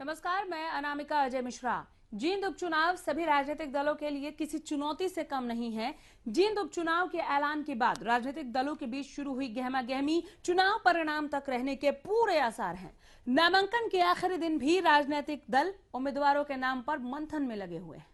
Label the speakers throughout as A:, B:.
A: नमस्कार, मैं अनामिका अजय मिश्रा। जींद उपचुनाव सभी राजनीतिक दलों के लिए किसी चुनौती से कम नहीं है। जींद उपचुनाव के ऐलान के बाद राजनीतिक दलों के बीच शुरू हुई गहमागहमी चुनाव परिणाम तक रहने के पूरे आसार हैं। नामांकन के आखिरी दिन भी राजनीतिक दल उम्मीदवारों के नाम पर मंथन में लगे हुए हैं।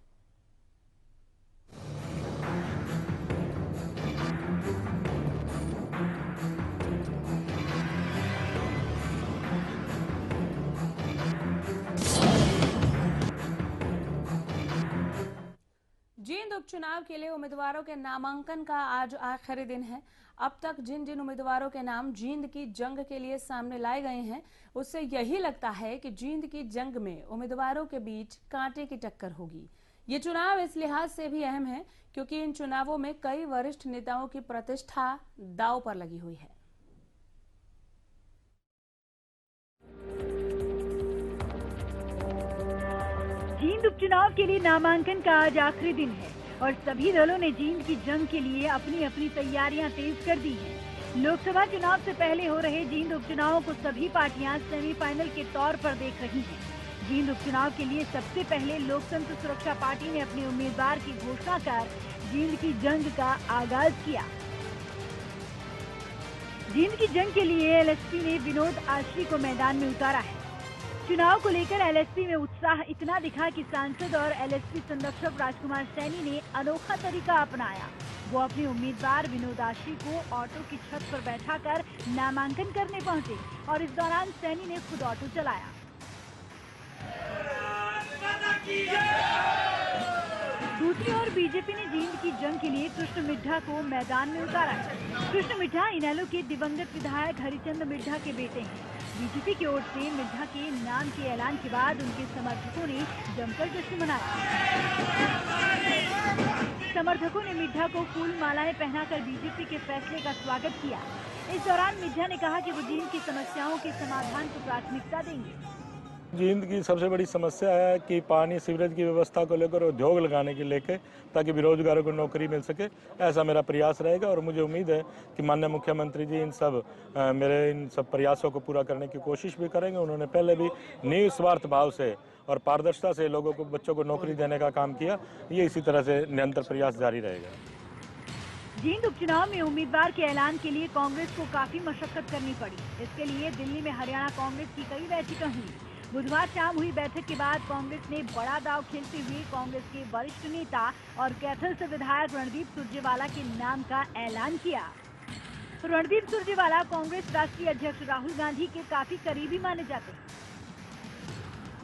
A: जींद उपचुनाव के लिए उम्मीदवारों के नामांकन का आज आखिरी दिन है। अब तक जिन जिन उम्मीदवारों के नाम जींद की जंग के लिए सामने लाए गए हैं, उससे यही लगता है कि जींद की जंग में उम्मीदवारों के बीच कांटे की टक्कर होगी। ये चुनाव इस लिहाज से भी अहम है क्योंकि इन चुनावों में कई वरिष्ठ नेताओं की प्रतिष्ठा दांव पर लगी हुई है।
B: जींद उपचुनाव के लिए नामांकन का आज आखिरी दिन है और सभी दलों ने जींद की जंग के लिए अपनी अपनी तैयारियां तेज कर दी हैं। लोकसभा चुनाव से पहले हो रहे जींद उपचुनाव को सभी पार्टियां सेमीफाइनल के तौर पर देख रही हैं। जींद उपचुनाव के लिए सबसे पहले लोकतंत्र सुरक्षा पार्टी ने अपने उम्मीदवार की घोषणा कर जींद की जंग का आगाज किया। जींद की जंग के लिए एलएसपी ने विनोद आश्री को मैदान में उतारा है। चुनाव को लेकर एलएसपी में उत्साह इतना दिखा कि सांसद और एलएसपी संरक्षक राजकुमार सैनी ने अनोखा तरीका अपनाया। वो अपने उम्मीदवार विनोद आश्री को ऑटो की छत पर बैठाकर नामांकन करने पहुंचे और इस दौरान सैनी ने खुद ऑटो चलाया। दूसरी ओर बीजेपी ने जींद की जंग के लिए कृष्ण मिड्ढा को मैदान में उतारा है। कृष्ण मिड्ढा इनेलो के दिवंगत विधायक हरिचंद मिड्ढा के बेटे हैं। बीजेपी की ओर से मिड्ढा के नाम के ऐलान के बाद उनके समर्थकों ने जमकर जश्न मनाया। समर्थकों ने मिड्ढा को फूल मालाएं पहनाकर बीजेपी के फैसले का स्वागत किया। इस दौरान मिड्ढा ने कहा कि वो जींद की समस्याओं के समाधान को प्राथमिकता देंगे।
C: जींद की सबसे बड़ी समस्या है कि पानी सीवरेज की व्यवस्था को लेकर उद्योग लगाने के लेकर ताकि बेरोजगारों को नौकरी मिल सके, ऐसा मेरा प्रयास रहेगा और मुझे उम्मीद है कि माननीय मुख्यमंत्री जी मेरे इन सब प्रयासों को पूरा करने की कोशिश भी करेंगे। उन्होंने पहले भी निस्वार्थ भाव से और पारदर्शिता से लोगों को, बच्चों को नौकरी देने का काम किया। ये इसी तरह से निरंतर प्रयास जारी रहेगा।
B: जींद उपचुनाव में उम्मीदवार के ऐलान के लिए कांग्रेस को काफी मशक्कत करनी पड़ी। इसके लिए दिल्ली में हरियाणा कांग्रेस की कई बैठकें हुई। बुधवार शाम हुई बैठक के बाद कांग्रेस ने बड़ा दांव खेलते हुए कांग्रेस के वरिष्ठ नेता और कैथल से विधायक रणदीप सुरजेवाला के नाम का ऐलान किया। रणदीप सुरजेवाला कांग्रेस राष्ट्रीय अध्यक्ष राहुल गांधी के काफी करीबी माने जाते हैं।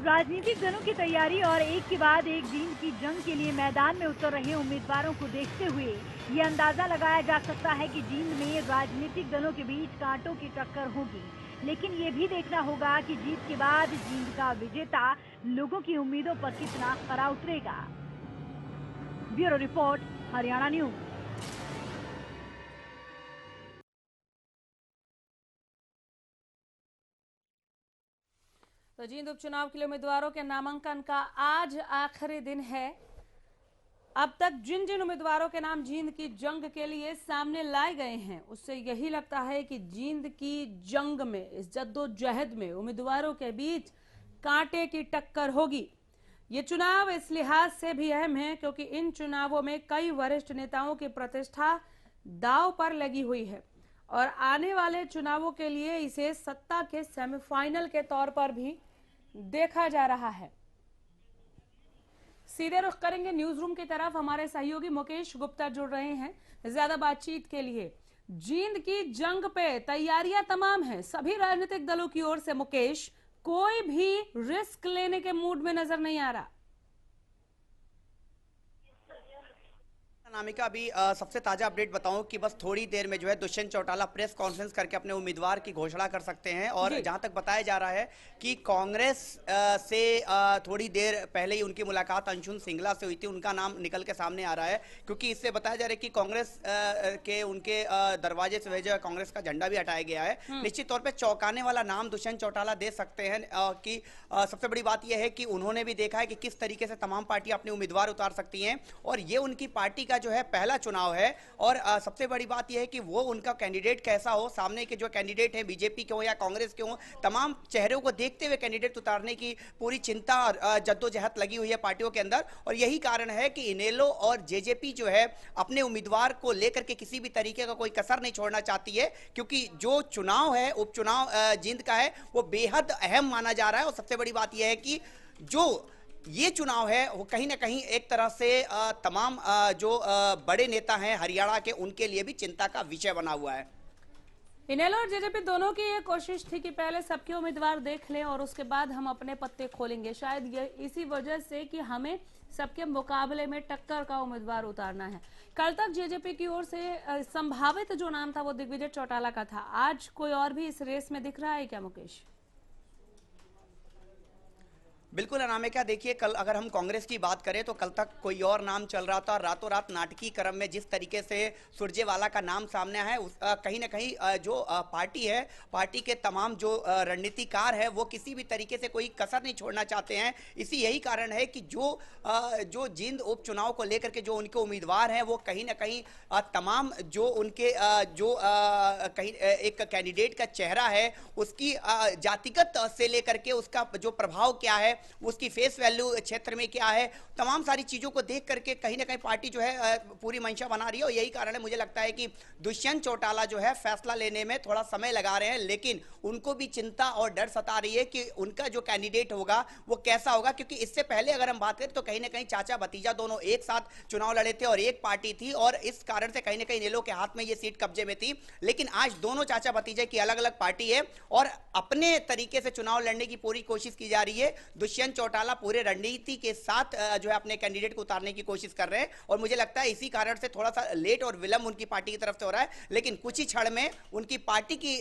B: राजनीतिक दलों की तैयारी और एक के बाद एक जींद की जंग के लिए मैदान में उतर रहे उम्मीदवारों को देखते हुए ये अंदाजा लगाया जा सकता है कि जींद में राजनीतिक दलों के बीच कांटों की टक्कर होगी। लेकिन ये भी देखना होगा कि जीत के बाद जींद का विजेता लोगों की उम्मीदों पर कितना खरा उतरेगा। Bureau report, Haryana news.
A: तो जींद उपचुनाव के लिए उम्मीदवारों के नामांकन का आज आखिरी दिन है। अब तक जिन जिन उम्मीदवारों के नाम जींद की जंग के लिए सामने लाए गए हैं, उससे यही लगता है कि जींद की जंग में, इस जद्दोजहद में उम्मीदवारों के बीच कांटे की टक्कर होगी। ये चुनाव इस लिहाज से भी अहम है क्योंकि इन चुनावों में कई वरिष्ठ नेताओं की प्रतिष्ठा दांव पर लगी हुई है और आने वाले चुनावों के लिए इसे सत्ता के सेमीफाइनल के तौर पर भी देखा जा रहा है। सीधे रुख करेंगे न्यूज रूम की तरफ। हमारे सहयोगी मुकेश गुप्ता जुड़ रहे हैं ज्यादा बातचीत के लिए। जींद की जंग पे तैयारियां तमाम हैं सभी राजनीतिक दलों की ओर से। मुकेश, कोई भी रिस्क लेने के मूड में नजर नहीं आ रहा।
D: अनामिका, अभी सबसे ताजा अपडेट बताऊं कि बस थोड़ी देर में जो है दुष्यंत चौटाला प्रेस कॉन्फ्रेंस करके अपने उम्मीदवार की घोषणा कर सकते हैं। और जहां तक बताया जा रहा है कि कांग्रेस से थोड़ी देर पहले ही उनकी मुलाकात अंशुल सिंगला से हुई थी, उनका नाम निकल के सामने आ रहा है क्योंकि इससे बताया जा रहा है कि कांग्रेस के उनके दरवाजे से जो कांग्रेस का झंडा भी हटाया गया है। निश्चित तौर पर चौंकाने वाला नाम दुष्यंत चौटाला दे सकते हैं कि सबसे बड़ी बात यह है कि उन्होंने भी देखा है कि किस तरीके से तमाम पार्टियां अपने उम्मीदवार उतार सकती हैं और ये उनकी पार्टी का जो है पहला चुनाव है और सबसे बड़ी बात यह है कि वो उनका कैंडिडेट कैसा हो, सामने के जो कैंडिडेट हैं बीजेपी के हो या कांग्रेस के हो, तमाम चेहरों को देखते हुए कैंडिडेट उतारने की पूरी चिंता और जद्दोजहद लगी हुई है पार्टियों के अंदर। और यही कारण है कि इनेलो और जेजेपी जो है अपने उम्मीदवार को लेकर के किसी भी तरीके का कोई कसर नहीं छोड़ना चाहती है, क्योंकि जो चुनाव है उपचुनाव जींद का है वो बेहद अहम माना जा रहा है। और सबसे बड़ी बात यह है कि जो ये चुनाव है वो कहीं ना कहीं एक तरह से तमाम जो बड़े नेता हैं हरियाणा के उनके लिए भी चिंता का विषय बना हुआ है।
A: इनेलो और जेजेपी दोनों की ये कोशिश थी कि पहले सबके उम्मीदवार देख लें और उसके बाद हम अपने पत्ते खोलेंगे। शायद ये इसी वजह से कि हमें सबके मुकाबले में टक्कर का उम्मीदवार उतारना है। कल तक जेजेपी की ओर से संभावित जो नाम था वो दिग्विजय चौटाला का था। आज कोई और भी इस रेस में दिख रहा है क्या मुकेश?
D: बिल्कुल अनामिका, देखिए कल अगर हम कांग्रेस की बात करें तो कल तक कोई और नाम चल रहा था। रातों रात नाटकीय क्रम में जिस तरीके से सुरजेवाला का नाम सामने है कहीं ना कहीं जो पार्टी है, पार्टी के तमाम जो रणनीतिकार है वो किसी भी तरीके से कोई कसर नहीं छोड़ना चाहते हैं। यही कारण है कि जो जींद उपचुनाव को लेकर के जो उनके उम्मीदवार हैं वो कहीं ना कहीं तमाम जो उनके जो कहीं एक कैंडिडेट का चेहरा है उसकी जातिगत से लेकर के उसका जो प्रभाव क्या है, उसकी फेस वैल्यू क्षेत्र में क्या है, तमाम सारी चीजों को देख करके कहीं ना कहीं पार्टी जो है पूरी मंशा बना रही है। और यही कारण है मुझे लगता है कि दुष्यंत चौटाला जो है फैसला लेने में थोड़ा समय लगा रहे हैं, लेकिन उनको भी चिंता और डर सता रही है कि उनका जो कैंडिडेट होगा वो कैसा होगा। क्योंकि इससे पहले अगर हम बात करें तो कहीं ना कहीं चाचा भतीजा दोनों एक साथ चुनाव लड़े थे और एक पार्टी थी और इस कारण से कहीं ना कहीं इनेलो के हाथ में ये सीट कब्जे में थी। लेकिन आज दोनों चाचा भतीजे की अलग अलग पार्टी है और अपने तरीके से चुनाव लड़ने की पूरी कोशिश की जा रही है। दुष्यंत चौटाला पूरे रणनीति के साथ जो है अपने कैंडिडेट को उतारने की कोशिश कर रहे हैं और मुझे लगता है इसी कारण से थोड़ा सा लेट और विलंब उनकी पार्टी की तरफ से हो रहा है, लेकिन कुछ ही क्षण में उनकी पार्टी की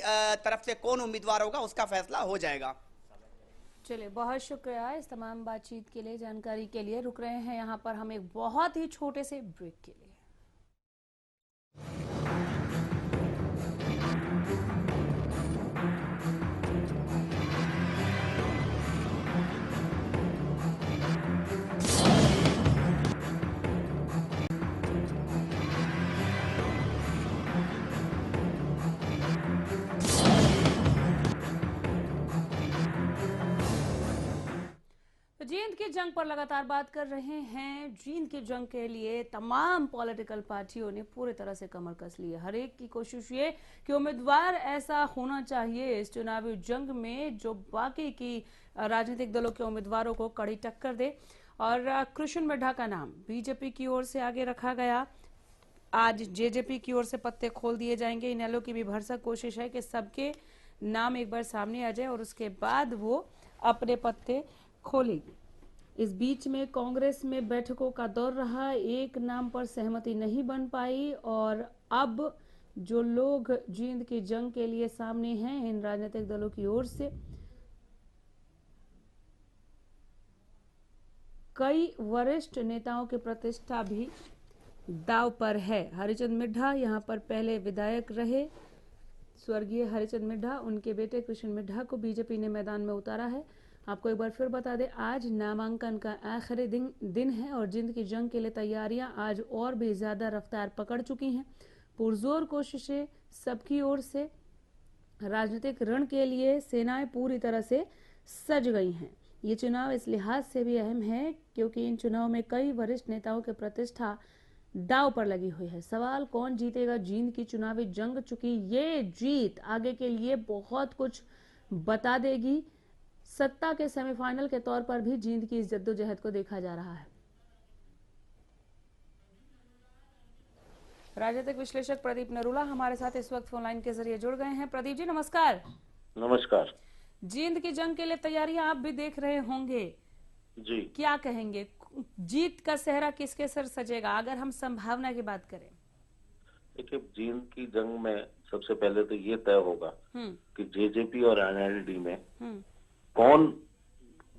D: तरफ से कौन उम्मीदवार होगा उसका फैसला हो जाएगा।
A: चलिए, बहुत शुक्रिया इस तमाम बातचीत के लिए, जानकारी के लिए। रुक रहे हैं यहाँ पर हम एक बहुत ही छोटे से ब्रेक के लिए। जींद की जंग पर लगातार बात कर रहे हैं। जींद की जंग के लिए तमाम पॉलिटिकल पार्टियों ने पूरी तरह से कमर कस ली है। हर एक की कोशिश ये कि उम्मीदवार ऐसा होना चाहिए इस चुनावी जंग में जो बाकी की राजनीतिक दलों के उम्मीदवारों को कड़ी टक्कर दे। और कृष्ण मिड्ढा का नाम बीजेपी की ओर से आगे रखा गया। आज जेजेपी की ओर से पत्ते खोल दिए जाएंगे। इनेलो की भी भरसक कोशिश है कि सबके नाम एक बार सामने आ जाए और उसके बाद वो अपने पत्ते खोलेगी। इस बीच में कांग्रेस में बैठकों का दौर रहा, एक नाम पर सहमति नहीं बन पाई और अब जो लोग जींद की जंग के लिए सामने हैं इन राजनीतिक दलों की ओर से, कई वरिष्ठ नेताओं की प्रतिष्ठा भी दांव पर है। हरिचंद मिड्ढा यहाँ पर पहले विधायक रहे, स्वर्गीय हरिचंद मिड्ढा, उनके बेटे कृष्ण मिड्ढा को बीजेपी ने मैदान में उतारा है। आपको एक बार फिर बता दें, आज नामांकन का आखिरी दिन है और जींद की जंग के लिए तैयारियां आज और भी ज्यादा रफ्तार पकड़ चुकी हैं। पुरजोर कोशिशें सबकी ओर से, राजनीतिक रण के लिए सेनाएं पूरी तरह से सज गई हैं। ये चुनाव इस लिहाज से भी अहम है क्योंकि इन चुनाव में कई वरिष्ठ नेताओं की प्रतिष्ठा दांव पर लगी हुई है। सवाल कौन जीतेगा जींद की चुनावी जंग, चूंकि ये जीत आगे के लिए बहुत कुछ बता देगी। सत्ता के सेमीफाइनल के तौर पर भी जींद की इस जद्दोजहद को देखा जा रहा है। राजनीतिक विश्लेषक प्रदीप नरूला हमारे साथ इस वक्त फोन लाइन के जरिए जुड़ गए हैं। प्रदीप जी नमस्कार।
E: नमस्कार।
A: जींद की जंग के लिए तैयारियां आप भी देख रहे होंगे
E: जी,
A: क्या कहेंगे, जीत का सेहरा किसके सर सजेगा अगर हम संभावना की बात करें?
E: देखिए, जींद की जंग में सबसे पहले तो ये तय होगा कि जेजेपी और एनएलडी में कौन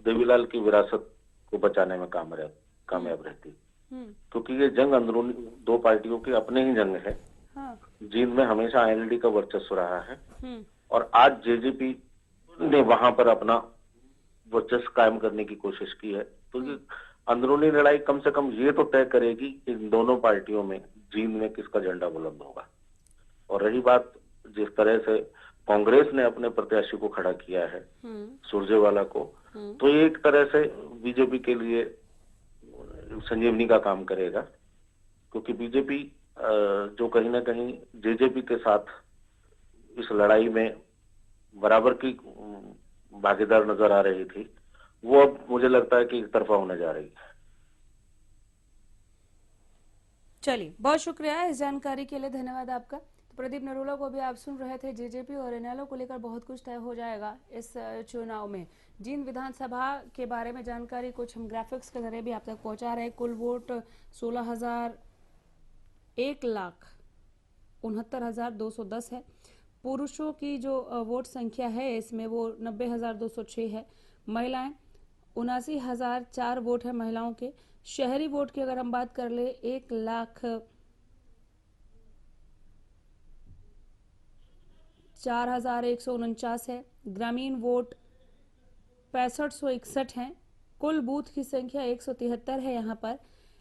E: देवीलाल की विरासत को बचाने में कामयाब रहती, क्योंकि ये जंग अंदरूनी दो पार्टियों की अपने ही जंग है।
A: हाँ।
E: जींद में हमेशा एनएलडी का वर्चस्व रहा है और आज जेजेपी ने वहां पर अपना वर्चस्व कायम करने की कोशिश की है। तो ये अंदरूनी लड़ाई कम से कम ये तो तय करेगी कि इन दोनों पार्टियों में जींद में किसका झंडा बुलंद होगा। और रही बात जिस तरह से कांग्रेस ने अपने प्रत्याशी को खड़ा किया है सुरजेवाला को, तो ये एक तरह से बीजेपी के लिए संजीवनी का काम करेगा, क्योंकि बीजेपी जो कहीं ना कहीं जेजेपी के साथ इस लड़ाई में बराबर की भागीदार नजर आ रही थी, वो अब मुझे लगता है कि एक तरफा होने जा रही है।
A: चलिए, बहुत शुक्रिया इस जानकारी के लिए, धन्यवाद आपका। तो प्रदीप नरोला को भी आप सुन रहे थे। जेजेपी और इनेलो को लेकर बहुत कुछ तय हो जाएगा इस चुनाव में। जींद विधानसभा के बारे में जानकारी कुछ हम ग्राफिक्स के जरिए भी आप तक पहुंचा रहे हैं। कुल वोट 1,69,210 है। पुरुषों की जो वोट संख्या है इसमें वो 90,206 है। महिलाएं 79,004 वोट है महिलाओं के। शहरी वोट की अगर हम बात कर ले 1,04,149 है। ग्रामीण वोट 6561 है। कुल बूथ की संख्या 173 है। यहाँ पर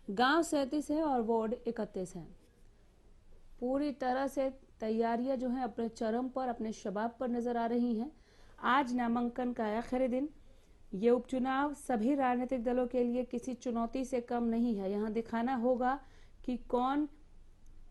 A: गांव 37 है और वार्ड 31 है। पूरी तरह से तैयारियां जो हैं अपने चरम पर, अपने शबाब पर नजर आ रही हैं। आज नामांकन का आखिरी दिन। ये उपचुनाव सभी राजनीतिक दलों के लिए किसी चुनौती से कम नहीं है। यहाँ दिखाना होगा कि कौन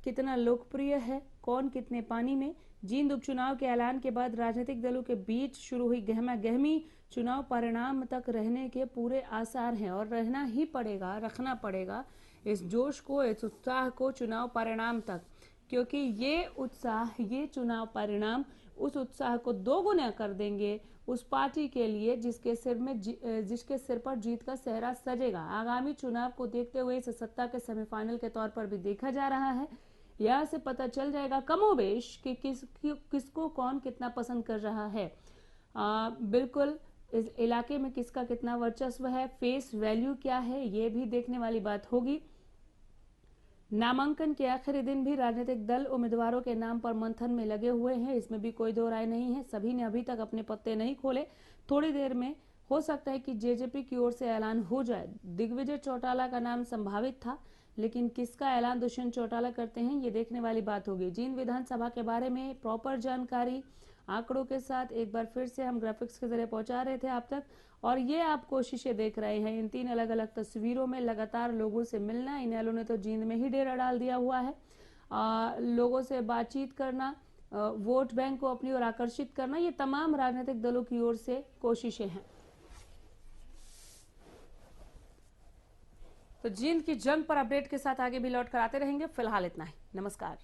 A: कितना लोकप्रिय है, कौन कितने पानी में। जींद उपचुनाव के ऐलान के बाद राजनीतिक दलों के बीच शुरू हुई गहमा गहमी चुनाव परिणाम तक रहने के पूरे आसार हैं और रहना ही पड़ेगा, रखना पड़ेगा इस जोश को, इस उत्साह को चुनाव परिणाम तक, क्योंकि ये उत्साह, ये चुनाव परिणाम उस उत्साह को दोगुना कर देंगे उस पार्टी के लिए जिसके सिर पर जीत का सेहरा सजेगा। आगामी चुनाव को देखते हुए इस सत्ता के सेमीफाइनल के तौर पर भी देखा जा रहा है। यहाँ से पता चल जाएगा कमोबेश कि किसको कौन कितना पसंद कर रहा है। बिल्कुल इस इलाके में किसका कितना वर्चस्व है, फेस वैल्यू क्या है, ये भी देखने वाली बात होगी। नामांकन के आखिरी दिन भी राजनीतिक दल उम्मीदवारों के नाम पर मंथन में लगे हुए हैं, इसमें भी कोई दो राय नहीं है। सभी ने अभी तक अपने पत्ते नहीं खोले। थोड़ी देर में हो सकता है कि जेजेपी की ओर से ऐलान हो जाए। दिग्विजय चौटाला का नाम संभावित था, लेकिन किसका ऐलान दुष्यंत चौटाला करते हैं ये देखने वाली बात होगी। जींद विधानसभा के बारे में प्रॉपर जानकारी आंकड़ों के साथ एक बार फिर से हम ग्राफिक्स के जरिए पहुंचा रहे थे आप तक, और ये आप कोशिशें देख रहे हैं इन 3 अलग अलग तस्वीरों में लगातार लोगों से मिलना। इनेलो ने तो जींद में ही डेरा डाल दिया हुआ है। लोगों से बातचीत करना, वोट बैंक को अपनी ओर आकर्षित करना, ये तमाम राजनीतिक दलों की ओर से कोशिशें हैं। तो जींद की जंग पर अपडेट के साथ आगे भी लौट कर आते रहेंगे। फिलहाल इतना ही, नमस्कार।